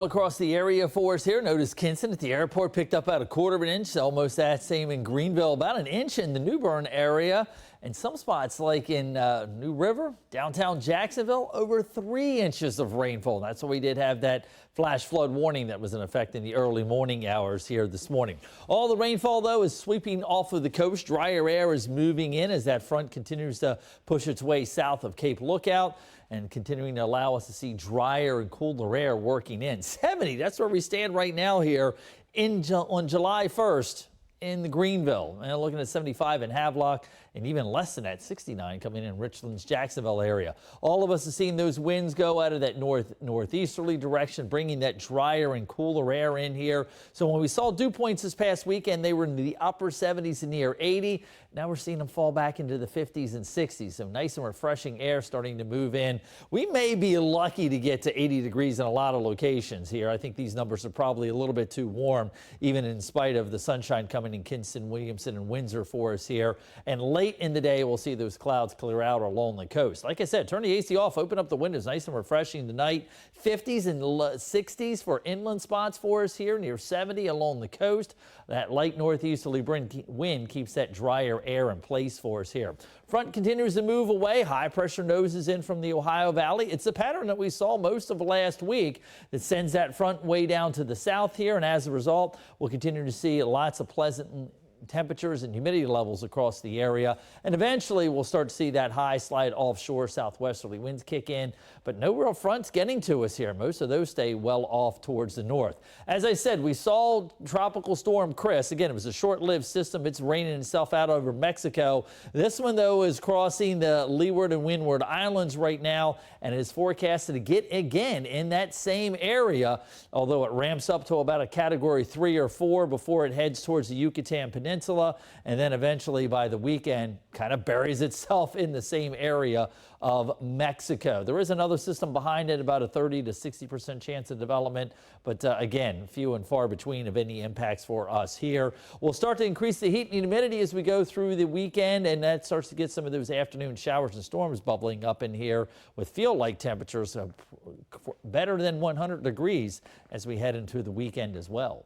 Across the area for us here, notice Kinston at the airport picked up about 1/4 of an inch, almost that same in Greenville, about an inch in the New Bern area, and some spots like in New River, downtown Jacksonville, over 3 inches of rainfall. That's why we did have that flash flood warning that was in effect in the early morning hours here this morning. All the rainfall, though, is sweeping off of the coast. Drier air is moving in as that front continues to push its way south of Cape Lookout and continuing to allow us to see drier and cooler air working in. 70, that's where we stand right now here on July 1st in the Greenville. And looking at 75 in Havelock, and even less than that, 69 coming in Richland's Jacksonville area. All of us have seen those winds go out of that northeasterly direction, bringing that drier and cooler air in here. So when we saw dew points this past weekend, they were in the upper 70s and near 80. Now we're seeing them fall back into the 50s and 60s. So nice and refreshing air starting to move in. We may be lucky to get to 80 degrees in a lot of locations here. I think these numbers are probably a little bit too warm, even in spite of the sunshine coming in Kinston, Williamson, and Windsor for us here. And late in the day, we'll see those clouds clear out along the coast. Like I said, turn the AC off, open up the windows, nice and refreshing tonight. 50s and 60s for inland spots for us here, near 70 along the coast. That light northeasterly wind keeps that drier air in place for us here. Front continues to move away. High pressure noses in from the Ohio Valley. It's a pattern that we saw most of last week that sends that front way down to the south here. And as a result, we'll continue to see lots of pleasant temperatures and humidity levels across the area, and eventually we'll start to see that high slide offshore southwesterly winds kick in, but no real fronts getting to us here. Most of those stay well off towards the north. As I said, we saw Tropical Storm Chris. Again, it was a short-lived system. It's raining itself out over Mexico. This one, though, is crossing the Leeward and Windward Islands right now, and it is forecasted to get again in that same area, although it ramps up to about a Category 3 or 4 before it heads towards the Yucatan Peninsula, and then eventually by the weekend kind of buries itself in the same area of Mexico. There is another system behind it, about a 30 to 60% chance of development, but again, few and far between of any impacts for us here. We'll start to increase the heat and humidity as we go through the weekend, and that starts to get some of those afternoon showers and storms bubbling up in here with feel-like temperatures better than 100 degrees as we head into the weekend as well.